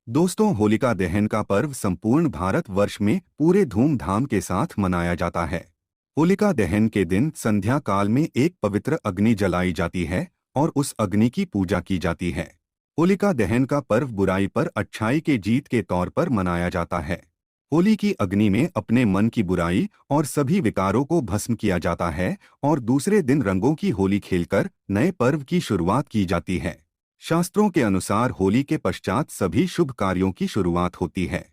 दोस्तों, होलिका दहन का पर्व संपूर्ण भारतवर्ष में पूरे धूमधाम के साथ मनाया जाता है। होलिका दहन के दिन संध्या काल में एक पवित्र अग्नि जलाई जाती है और उस अग्नि की पूजा की जाती है। होलिका दहन का पर्व बुराई पर अच्छाई के जीत के तौर पर मनाया जाता है। होली की अग्नि में अपने मन की बुराई और सभी विकारों को भस्म किया जाता है और दूसरे दिन रंगों की होली खेलकर नए पर्व की शुरुआत की जाती है। शास्त्रों के अनुसार होली के पश्चात सभी शुभ कार्यों की शुरुआत होती है।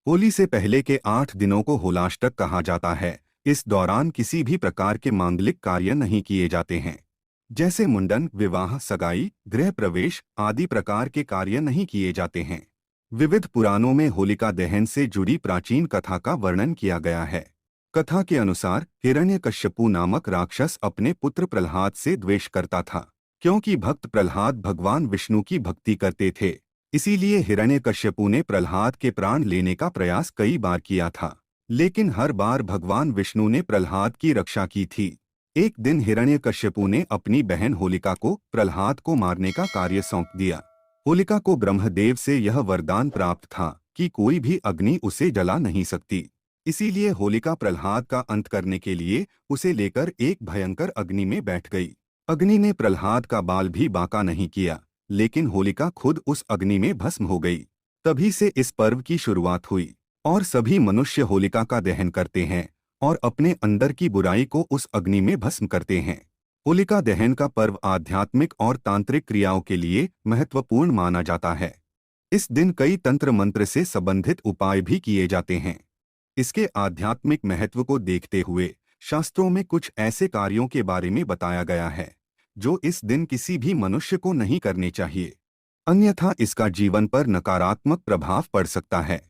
होली से पहले के 8 दिनों को होलाष्टक कहा जाता है। इस दौरान किसी भी प्रकार के मांगलिक कार्य नहीं किए जाते हैं। जैसे मुंडन, विवाह, सगाई, गृह प्रवेश आदि प्रकार के कार्य नहीं किए जाते हैं। विविध पुराणों में होलिका दहन से जुड़ी प्राचीन कथा का वर्णन किया गया है। कथा के अनुसार हिरण्यकश्यपु नामक राक्षस अपने पुत्र प्रहलाद से द्वेष करता था। क्योंकि भक्त प्रहलाद भगवान विष्णु की भक्ति करते थे, इसीलिए हिरण्यकश्यपु ने प्रहलाद के प्राण लेने का प्रयास कई बार किया था, लेकिन हर बार भगवान विष्णु ने प्रहलाद की रक्षा की थी। एक दिन हिरण्यकश्यपु ने अपनी बहन होलिका को प्रहलाद को मारने का कार्य सौंप दिया। होलिका को ब्रह्मदेव से यह वरदान प्राप्त था कि कोई भी अग्नि उसे जला नहीं सकती। इसीलिए होलिका प्रहलाद का अंत करने के लिए उसे लेकर एक भयंकर अग्नि में बैठ गई। अग्नि ने प्रहलाद का बाल भी बांका नहीं किया, लेकिन होलिका खुद उस अग्नि में भस्म हो गई। तभी से इस पर्व की शुरुआत हुई और सभी मनुष्य होलिका का दहन करते हैं और अपने अंदर की बुराई को उस अग्नि में भस्म करते हैं। होलिका दहन का पर्व आध्यात्मिक और तांत्रिक क्रियाओं के लिए महत्वपूर्ण माना जाता है। इस दिन कई तंत्र मंत्र से संबंधित उपाय भी किए जाते हैं। इसके आध्यात्मिक महत्व को देखते हुए शास्त्रों में कुछ ऐसे कार्यों के बारे में बताया गया है जो इस दिन किसी भी मनुष्य को नहीं करने चाहिए, अन्यथा इसका जीवन पर नकारात्मक प्रभाव पड़ सकता है।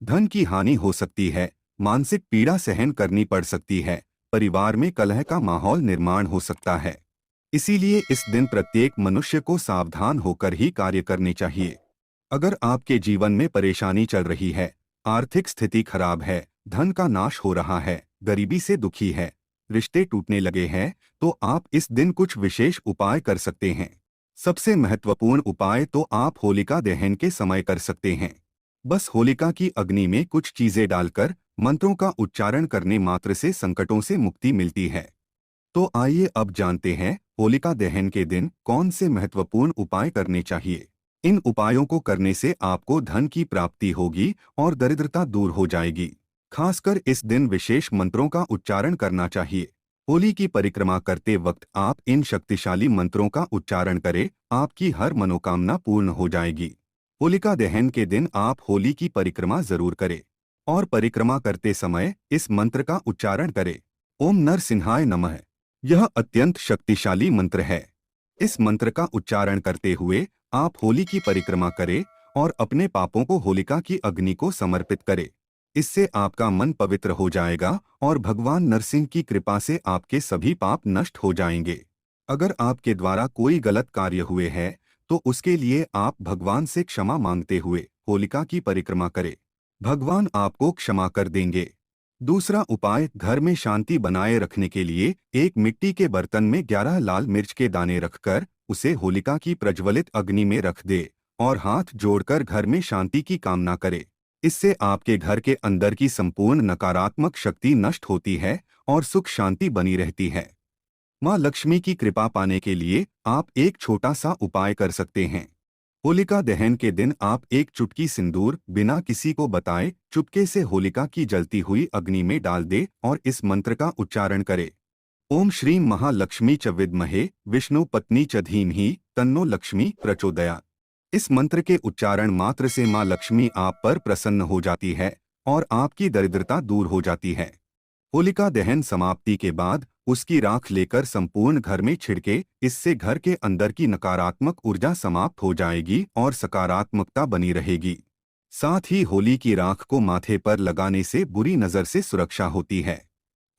धन की हानि हो सकती है, मानसिक पीड़ा सहन करनी पड़ सकती है, परिवार में कलह का माहौल निर्माण हो सकता है। इसीलिए इस दिन प्रत्येक मनुष्य को सावधान होकर ही कार्य करने चाहिए। अगर आपके जीवन में परेशानी चल रही है, आर्थिक स्थिति खराब है, धन का नाश हो रहा है, गरीबी से दुखी है, रिश्ते टूटने लगे हैं, तो आप इस दिन कुछ विशेष उपाय कर सकते हैं। सबसे महत्वपूर्ण उपाय तो आप होलिका दहन के समय कर सकते हैं। बस होलिका की अग्नि में कुछ चीजें डालकर मंत्रों का उच्चारण करने मात्र से संकटों से मुक्ति मिलती है। तो आइए अब जानते हैं होलिका दहन के दिन कौन से महत्वपूर्ण उपाय करने चाहिए। इन उपायों को करने से आपको धन की प्राप्ति होगी और दरिद्रता दूर हो जाएगी। खासकर इस दिन विशेष मंत्रों का उच्चारण करना चाहिए। होली की परिक्रमा करते वक्त आप इन शक्तिशाली मंत्रों का उच्चारण करें, आपकी हर मनोकामना पूर्ण हो जाएगी। होलिका दहन के दिन आप होली की परिक्रमा जरूर करें और परिक्रमा करते समय इस मंत्र का उच्चारण करें, ओम नरसिंहाय नमः। यह अत्यंत शक्तिशाली मंत्र है। इस मंत्र का उच्चारण करते हुए आप होली की परिक्रमा करें और अपने पापों को होलिका की अग्नि को समर्पित करें। इससे आपका मन पवित्र हो जाएगा और भगवान नरसिंह की कृपा से आपके सभी पाप नष्ट हो जाएंगे। अगर आपके द्वारा कोई गलत कार्य हुए हैं तो उसके लिए आप भगवान से क्षमा मांगते हुए होलिका की परिक्रमा करें। भगवान आपको क्षमा कर देंगे। दूसरा उपाय, घर में शांति बनाए रखने के लिए एक मिट्टी के बर्तन में 11 लाल मिर्च के दाने रखकर उसे होलिका की प्रज्वलित अग्नि में रख दे और हाथ जोड़कर घर में शांति की कामना करे। इससे आपके घर के अंदर की संपूर्ण नकारात्मक शक्ति नष्ट होती है और सुख शांति बनी रहती है। माँ लक्ष्मी की कृपा पाने के लिए आप एक छोटा सा उपाय कर सकते हैं। होलिका दहन के दिन आप एक चुटकी सिंदूर बिना किसी को बताए चुपके से होलिका की जलती हुई अग्नि में डाल दे और इस मंत्र का उच्चारण करे, ओम श्रीं महालक्ष्मी च विद्महे विष्णु पत्नी च धीमहि तन्नो लक्ष्मी प्रचोदयात्। इस मंत्र के उच्चारण मात्र से माँ लक्ष्मी आप पर प्रसन्न हो जाती है और आपकी दरिद्रता दूर हो जाती है। होलिका दहन समाप्ति के बाद उसकी राख लेकर संपूर्ण घर में छिड़के, इससे घर के अंदर की नकारात्मक ऊर्जा समाप्त हो जाएगी और सकारात्मकता बनी रहेगी। साथ ही होली की राख को माथे पर लगाने से बुरी नजर से सुरक्षा होती है।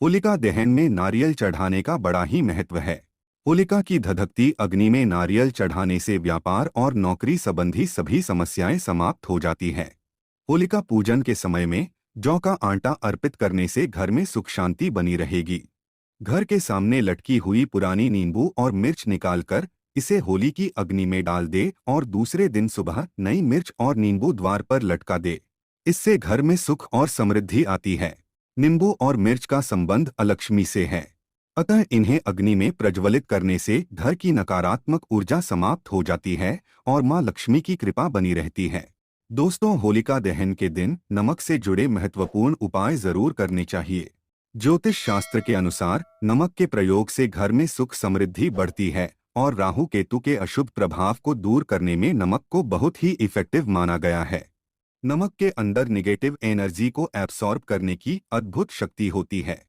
होलिका दहन में नारियल चढ़ाने का बड़ा ही महत्व है। होलिका की धधकती अग्नि में नारियल चढ़ाने से व्यापार और नौकरी संबंधी सभी समस्याएं समाप्त हो जाती हैं। होलिका पूजन के समय में जौ का आटा अर्पित करने से घर में सुख शांति बनी रहेगी। घर के सामने लटकी हुई पुरानी नींबू और मिर्च निकालकर इसे होली की अग्नि में डाल दे और दूसरे दिन सुबह नई मिर्च और नींबू द्वार पर लटका दे। इससे घर में सुख और समृद्धि आती है। नींबू और मिर्च का संबंध अलक्ष्मी से है, अतः इन्हें अग्नि में प्रज्वलित करने से घर की नकारात्मक ऊर्जा समाप्त हो जाती है और मां लक्ष्मी की कृपा बनी रहती है। दोस्तों, होलिका दहन के दिन नमक से जुड़े महत्वपूर्ण उपाय जरूर करने चाहिए। ज्योतिष शास्त्र के अनुसार नमक के प्रयोग से घर में सुख समृद्धि बढ़ती है और राहु केतु के अशुभ प्रभाव को दूर करने में नमक को बहुत ही इफेक्टिव माना गया है। नमक के अंदर निगेटिव एनर्जी को एब्सॉर्ब करने की अद्भुत शक्ति होती है।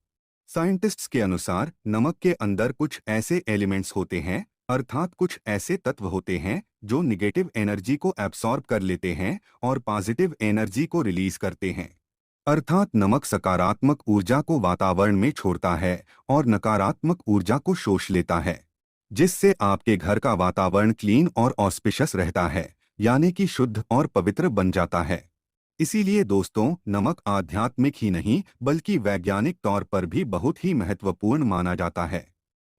साइंटिस्ट्स के अनुसार नमक के अंदर कुछ ऐसे एलिमेंट्स होते हैं, अर्थात कुछ ऐसे तत्व होते हैं जो निगेटिव एनर्जी को एब्सॉर्ब कर लेते हैं और पॉजिटिव एनर्जी को रिलीज करते हैं। अर्थात नमक सकारात्मक ऊर्जा को वातावरण में छोड़ता है और नकारात्मक ऊर्जा को शोष लेता है, जिससे आपके घर का वातावरण क्लीन और ऑस्पिशियस रहता है, यानी कि शुद्ध और पवित्र बन जाता है। इसीलिए दोस्तों, नमक आध्यात्मिक ही नहीं बल्कि वैज्ञानिक तौर पर भी बहुत ही महत्वपूर्ण माना जाता है।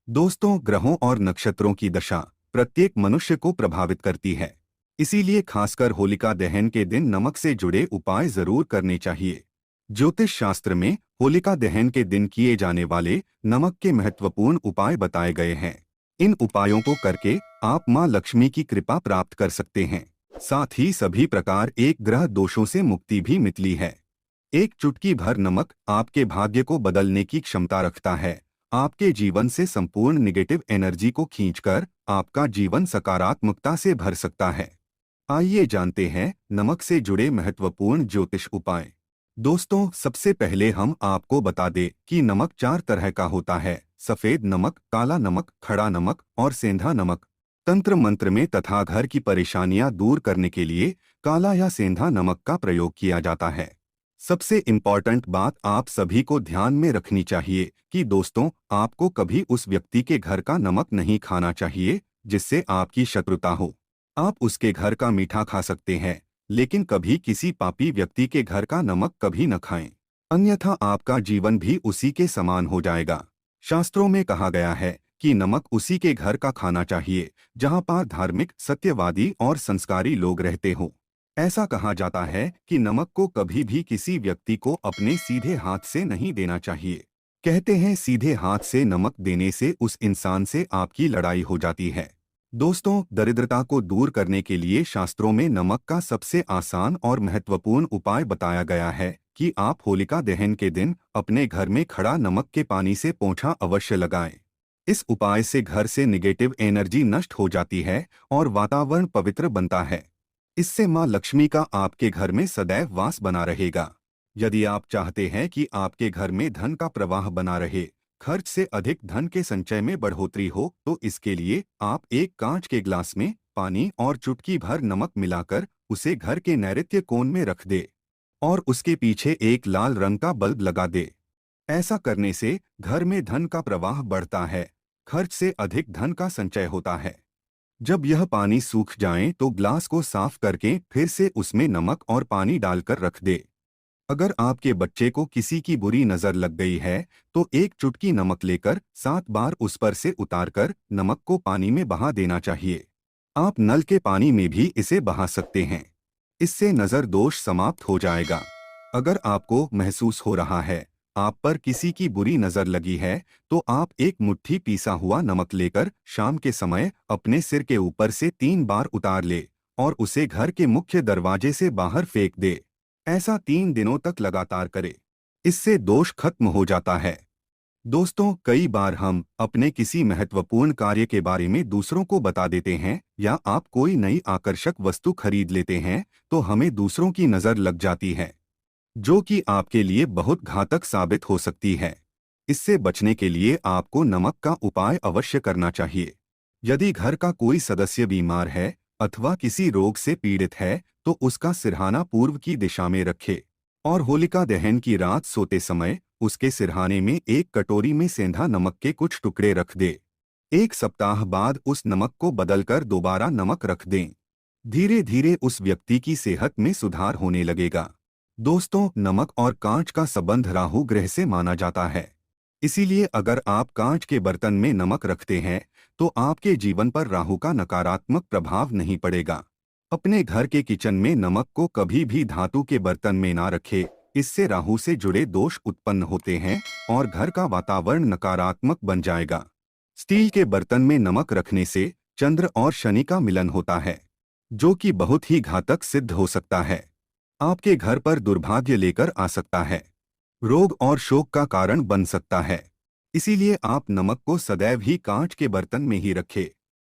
दोस्तों, ग्रहों और नक्षत्रों की दशा प्रत्येक मनुष्य को प्रभावित करती है। इसीलिए खासकर होलिका दहन के दिन नमक से जुड़े उपाय जरूर करने चाहिए। ज्योतिष शास्त्र में होलिका दहन के दिन किए जाने वाले नमक के महत्वपूर्ण उपाय बताए गए हैं। इन उपायों को करके आप मां लक्ष्मी की कृपा प्राप्त कर सकते हैं। साथ ही सभी प्रकार एक ग्रह दोषों से मुक्ति भी मिलती है। एक चुटकी भर नमक आपके भाग्य को बदलने की क्षमता रखता है। आपके जीवन से संपूर्ण निगेटिव एनर्जी को खींचकर आपका जीवन सकारात्मकता से भर सकता है। आइए जानते हैं नमक से जुड़े महत्वपूर्ण ज्योतिष उपाय। दोस्तों, सबसे पहले हम आपको बता दें कि नमक 4 तरह का होता है: सफेद नमक, काला नमक, खड़ा नमक और सेंधा नमक। तंत्र मंत्र में तथा घर की परेशानियां दूर करने के लिए काला या सेंधा नमक का प्रयोग किया जाता है। सबसे इम्पॉर्टेंट बात आप सभी को ध्यान में रखनी चाहिए कि दोस्तों, आपको कभी उस व्यक्ति के घर का नमक नहीं खाना चाहिए जिससे आपकी शत्रुता हो। आप उसके घर का मीठा खा सकते हैं, लेकिन कभी किसी पापी व्यक्ति के घर का नमक कभी न खाएं, अन्यथा आपका जीवन भी उसी के समान हो जाएगा। शास्त्रों में कहा गया है कि नमक उसी के घर का खाना चाहिए जहां पर धार्मिक, सत्यवादी और संस्कारी लोग रहते हो। ऐसा कहा जाता है कि नमक को कभी भी किसी व्यक्ति को अपने सीधे हाथ से नहीं देना चाहिए। कहते हैं सीधे हाथ से नमक देने से उस इंसान से आपकी लड़ाई हो जाती है। दोस्तों, दरिद्रता को दूर करने के लिए शास्त्रों में नमक का सबसे आसान और महत्वपूर्ण उपाय बताया गया है कि आप होलिका दहन के दिन अपने घर में खड़ा नमक के पानी से पोंछा अवश्य लगाएं। इस उपाय से घर से निगेटिव एनर्जी नष्ट हो जाती है और वातावरण पवित्र बनता है। इससे मां लक्ष्मी का आपके घर में सदैव वास बना रहेगा। यदि आप चाहते हैं कि आपके घर में धन का प्रवाह बना रहे, खर्च से अधिक धन के संचय में बढ़ोतरी हो, तो इसके लिए आप एक कांच के ग्लास में पानी और चुटकी भर नमक मिलाकर उसे घर के नैऋत्य कोण में रख दे और उसके पीछे एक लाल रंग का बल्ब लगा दे। ऐसा करने से घर में धन का प्रवाह बढ़ता है, खर्च से अधिक धन का संचय होता है। जब यह पानी सूख जाए तो ग्लास को साफ करके फिर से उसमें नमक और पानी डालकर रख दे। अगर आपके बच्चे को किसी की बुरी नजर लग गई है तो एक चुटकी नमक लेकर 7 बार उस पर से उतारकर नमक को पानी में बहा देना चाहिए। आप नल के पानी में भी इसे बहा सकते हैं। इससे नजर दोष समाप्त हो जाएगा। अगर आपको महसूस हो रहा है आप पर किसी की बुरी नजर लगी है तो आप एक मुट्ठी पीसा हुआ नमक लेकर शाम के समय अपने सिर के ऊपर से 3 बार उतार ले और उसे घर के मुख्य दरवाजे से बाहर फेंक दे। ऐसा 3 दिनों तक लगातार करे। इससे दोष खत्म हो जाता है। दोस्तों, कई बार हम अपने किसी महत्वपूर्ण कार्य के बारे में दूसरों को बता देते हैं या आप कोई नई आकर्षक वस्तु खरीद लेते हैं तो हमें दूसरों की नजर लग जाती है, जो कि आपके लिए बहुत घातक साबित हो सकती है। इससे बचने के लिए आपको नमक का उपाय अवश्य करना चाहिए। यदि घर का कोई सदस्य बीमार है अथवा किसी रोग से पीड़ित है तो उसका सिरहाना पूर्व की दिशा में रखे और होलिका दहन की रात सोते समय उसके सिरहाने में एक कटोरी में सेंधा नमक के कुछ टुकड़े रख दे। 1 सप्ताह बाद उस नमक को बदलकर दोबारा नमक रख दें। धीरे धीरे उस व्यक्ति की सेहत में सुधार होने लगेगा। दोस्तों, नमक और कांच का संबंध राहु ग्रह से माना जाता है। इसीलिए अगर आप कांच के बर्तन में नमक रखते हैं तो आपके जीवन पर राहु का नकारात्मक प्रभाव नहीं पड़ेगा। अपने घर के किचन में नमक को कभी भी धातु के बर्तन में ना रखें, इससे राहु से जुड़े दोष उत्पन्न होते हैं और घर का वातावरण नकारात्मक बन जाएगा। स्टील के बर्तन में नमक रखने से चंद्र और शनि का मिलन होता है, जो कि बहुत ही घातक सिद्ध हो सकता है। आपके घर पर दुर्भाग्य लेकर आ सकता है, रोग और शोक का कारण बन सकता है। इसीलिए आप नमक को सदैव ही कांच के बर्तन में ही रखें।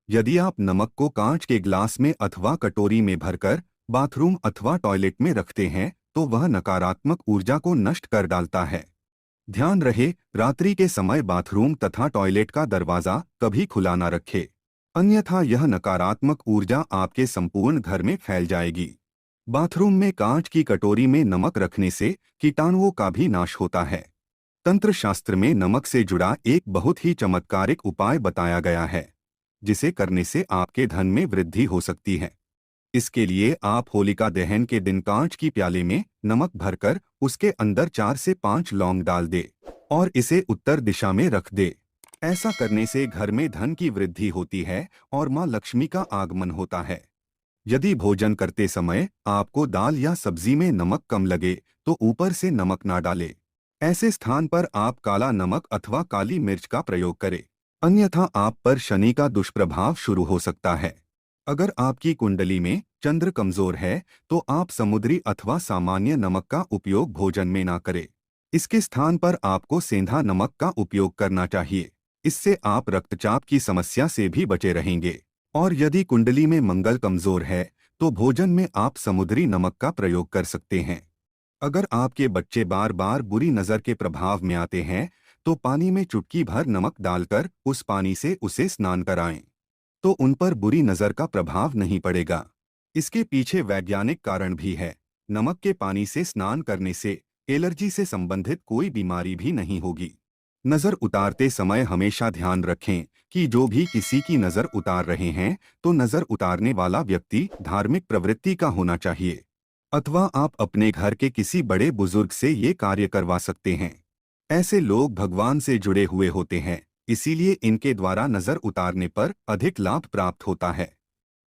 यदि आप नमक को कांच के ग्लास में अथवा कटोरी में भरकर बाथरूम अथवा टॉयलेट में रखते हैं तो वह नकारात्मक ऊर्जा को नष्ट कर डालता है। ध्यान रहे, रात्रि के समय बाथरूम तथा टॉयलेट का दरवाजा कभी खुला न रखें, अन्यथा यह नकारात्मक ऊर्जा आपके संपूर्ण घर में फैल जाएगी। बाथरूम में कांच की कटोरी में नमक रखने से कीटाणुओं का भी नाश होता है। तंत्र शास्त्र में नमक से जुड़ा एक बहुत ही चमत्कारिक उपाय बताया गया है, जिसे करने से आपके धन में वृद्धि हो सकती है। इसके लिए आप होलिका दहन के दिन कांच की प्याले में नमक भरकर उसके अंदर 4 से 5 लौंग डाल दे और इसे उत्तर दिशा में रख दे। ऐसा करने से घर में धन की वृद्धि होती है और मां लक्ष्मी का आगमन होता है। यदि भोजन करते समय आपको दाल या सब्जी में नमक कम लगे तो ऊपर से नमक ना डालें। ऐसे स्थान पर आप काला नमक अथवा काली मिर्च का प्रयोग करें, अन्यथा आप पर शनि का दुष्प्रभाव शुरू हो सकता है। अगर आपकी कुंडली में चंद्र कमजोर है तो आप समुद्री अथवा सामान्य नमक का उपयोग भोजन में ना करें। इसके स्थान पर आपको सेंधा नमक का उपयोग करना चाहिए। इससे आप रक्तचाप की समस्या से भी बचे रहेंगे। और यदि कुंडली में मंगल कमजोर है तो भोजन में आप समुद्री नमक का प्रयोग कर सकते हैं। अगर आपके बच्चे बार बार बुरी नज़र के प्रभाव में आते हैं तो पानी में चुटकी भर नमक डालकर उस पानी से उसे स्नान कराएं, तो उन पर बुरी नज़र का प्रभाव नहीं पड़ेगा। इसके पीछे वैज्ञानिक कारण भी है। नमक के पानी से स्नान करने से एलर्जी से संबंधित कोई बीमारी भी नहीं होगी। नज़र उतारते समय हमेशा ध्यान रखें कि जो भी किसी की नज़र उतार रहे हैं तो नज़र उतारने वाला व्यक्ति धार्मिक प्रवृत्ति का होना चाहिए, अथवा आप अपने घर के किसी बड़े बुजुर्ग से ये कार्य करवा सकते हैं। ऐसे लोग भगवान से जुड़े हुए होते हैं, इसीलिए इनके द्वारा नज़र उतारने पर अधिक लाभ प्राप्त होता है।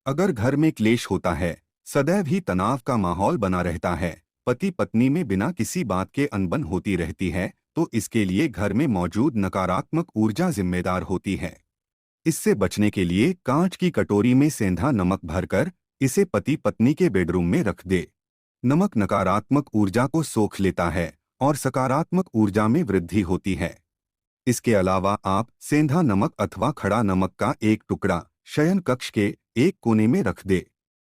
अगर घर में क्लेश होता है, सदैव ही तनाव का माहौल बना रहता है, पति पत्नी में बिना किसी बात के अनबन होती रहती है, तो इसके लिए घर में मौजूद नकारात्मक ऊर्जा जिम्मेदार होती है। इससे बचने के लिए कांच की कटोरी में सेंधा नमक भरकर इसे पति पत्नी के बेडरूम में रख दे। नमक नकारात्मक ऊर्जा को सोख लेता है और सकारात्मक ऊर्जा में वृद्धि होती है। इसके अलावा आप सेंधा नमक अथवा खड़ा नमक का एक टुकड़ा शयन कक्ष के एक कोने में रख दे।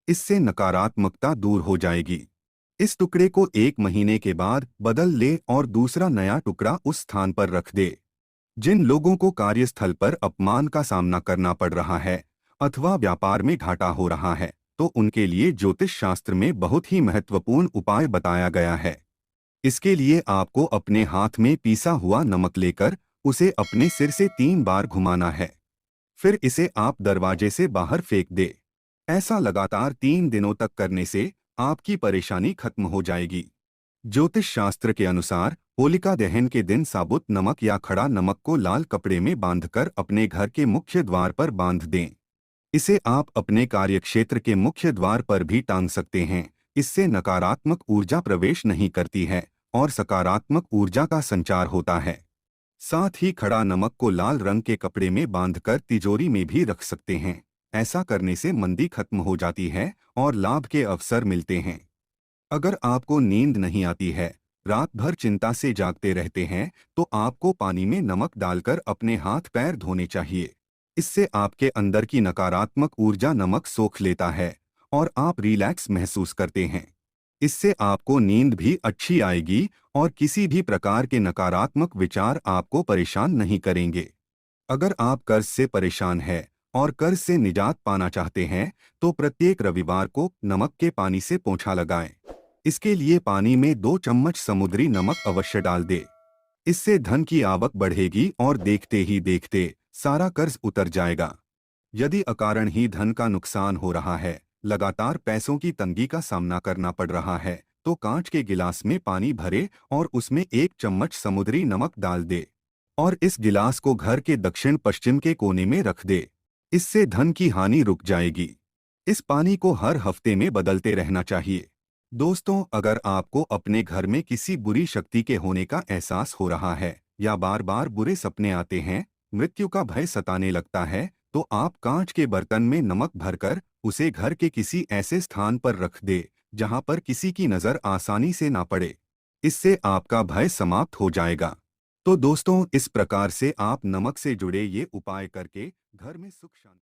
इससे नकारात्मकता दूर हो जाएगी। इस टुकड़े को 1 महीने के बाद बदल ले और दूसरा नया टुकड़ा उस स्थान पर रख दे। जिन लोगों को कार्यस्थल पर अपमान का सामना करना पड़ रहा है अथवा व्यापार में घाटा हो रहा है, तो उनके लिए ज्योतिष शास्त्र में बहुत ही महत्वपूर्ण उपाय बताया गया है। इसके लिए आपको अपने हाथ में पीसा हुआ नमक लेकर उसे अपने सिर से 3 बार घुमाना है। फिर इसे आप दरवाजे से बाहर फेंक दे। ऐसा लगातार 3 दिनों तक करने से आपकी परेशानी खत्म हो जाएगी। ज्योतिष शास्त्र के अनुसार होलिका दहन के दिन साबुत नमक या खड़ा नमक को लाल कपड़े में बांधकर अपने घर के मुख्य द्वार पर बांध दें। इसे आप अपने कार्यक्षेत्र के मुख्य द्वार पर भी टांग सकते हैं। इससे नकारात्मक ऊर्जा प्रवेश नहीं करती है और सकारात्मक ऊर्जा का संचार होता है। साथ ही खड़ा नमक को लाल रंग के कपड़े में बांधकर तिजोरी में भी रख सकते हैं। ऐसा करने से मंदी खत्म हो जाती है और लाभ के अवसर मिलते हैं। अगर आपको नींद नहीं आती है, रात भर चिंता से जागते रहते हैं, तो आपको पानी में नमक डालकर अपने हाथ पैर धोने चाहिए। इससे आपके अंदर की नकारात्मक ऊर्जा नमक सोख लेता है और आप रिलैक्स महसूस करते हैं। इससे आपको नींद भी अच्छी आएगी और किसी भी प्रकार के नकारात्मक विचार आपको परेशान नहीं करेंगे। अगर आप कर्ज से परेशान हैं और कर्ज से निजात पाना चाहते हैं तो प्रत्येक रविवार को नमक के पानी से पोंछा लगाएं। इसके लिए पानी में 2 चम्मच समुद्री नमक अवश्य डाल दे। इससे धन की आवक बढ़ेगी और देखते ही देखते सारा कर्ज उतर जाएगा। यदि अकारण ही धन का नुकसान हो रहा है, लगातार पैसों की तंगी का सामना करना पड़ रहा है, तो कांच के गिलास में पानी भरे और उसमें 1 चम्मच समुद्री नमक डाल दे। और इस गिलास को घर के दक्षिण पश्चिम के कोने में रख दे। इससे धन की हानि रुक जाएगी। इस पानी को हर हफ्ते में बदलते रहना चाहिए। दोस्तों, अगर आपको अपने घर में किसी बुरी शक्ति के होने का एहसास हो रहा है या बार बार बुरे सपने आते हैं, मृत्यु का भय सताने लगता है, तो आप कांच के बर्तन में नमक भरकर उसे घर के किसी ऐसे स्थान पर रख दे जहां पर किसी की नजर आसानी से ना पड़े। इससे आपका भय समाप्त हो जाएगा। तो दोस्तों, इस प्रकार से आप नमक से जुड़े ये उपाय करके घर में सुख शांति